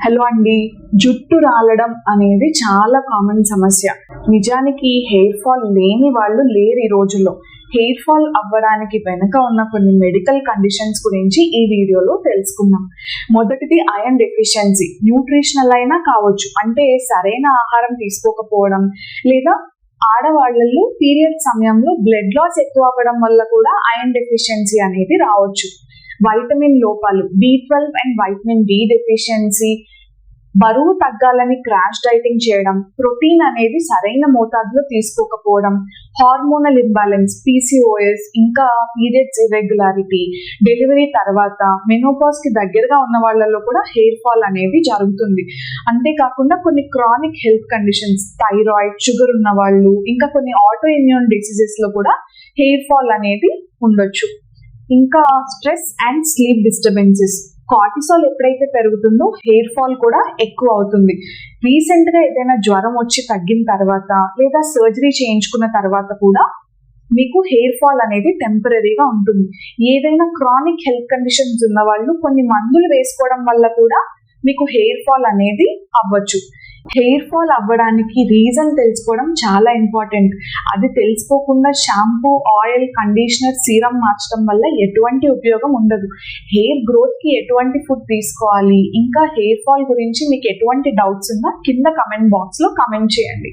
Hello అండి. జుట్టు రాలడం అనేది చాలా కామన్ సమస్య. నిజానికి హెయిర్ ఫాల్ లేని వాళ్ళు లేరు ఈ రోజుల్లో. హెయిర్ ఫాల్ అవ్వడానికి వెనుక ఉన్న కొన్ని మెడికల్ కండిషన్స్ గురించి ఈ వీడియోలో తెలుసుకుందాం. మొదటిది ఐరన్ డెఫిషియన్సీ. న్యూట్రిషనల్ అయినా కావచ్చు, అంటే సరైన ఆహారం తీసుకోకపోవడం, లేదా ఆడవాళ్లలో పీరియడ్ సమయంలో బ్లడ్ లాస్ ఎక్కువ అవ్వడం వల్ల కూడా ఐరన్ డెఫిషియన్సీ అనేది రావచ్చు. వైటమిన్ లోపాలు, B12 and vitamin D deficiency, బరువు తగ్గాలని క్రాష్ డైటింగ్ చేయడం, ప్రోటీన్ అనేది సరైన మోతాదులో తీసుకోకపోవడం, హార్మోనల్ ఇంబ్యాలెన్స్ PCOS, ఇంకా పీరియడ్స్ ఇర్రెగ్యులారిటీ, డెలివరీ తర్వాత మెనోపాజ్ కి దగ్గరగా ఉన్న వాళ్ళలో కూడా హెయిర్ ఫాల్ అనేది జరుగుతుంది. అంతేకాకుండా కొన్ని chronic health conditions, thyroid, sugar ఉన్న వాళ్ళు, ఇంకా కొన్ని ఆటో ఇమ్యూన్ డిసీజెస్ లో కూడా హెయిర్ ఫాల్ అనేది ఉండొచ్చు. ఇంకా stress and sleep disturbances. Cortisol ఎప్పుడైతే పెరుగుతుందో హెయిర్ ఫాల్ కూడా ఎక్కువ అవుతుంది. రీసెంట్ గా ఏదైనా జ్వరం వచ్చి తగ్గిన తర్వాత, లేదా సర్జరీ చేయించుకున్న తర్వాత కూడా మీకు హెయిర్ ఫాల్ అనేది టెంపరీగా ఉంటుంది. ఏదైనా క్రానిక్ హెల్త్ కండిషన్స్ ఉన్న వాళ్ళు కొన్ని మందులు వేసుకోవడం వల్ల కూడా మీకు హెయిర్ ఫాల్ అనేది అవ్వచ్చు. హెయిర్ ఫాల్ అవ్వడానికి రీజన్ తెలుసుకోవడం చాలా ఇంపార్టెంట్. అది తెలుసుకోకుండా షాంపూ, ఆయిల్, కండిషనర్, సీరం మార్చడం వల్ల ఎటువంటి ఉపయోగం ఉండదు. హెయిర్ గ్రోత్ కి ఎటువంటి ఫుడ్ తీసుకోవాలి, ఇంకా హెయిర్ ఫాల్ గురించి మీకు ఎటువంటి డౌట్స్ ఉన్నా కింద కమెంట్ బాక్స్ లో కమెంట్ చేయండి.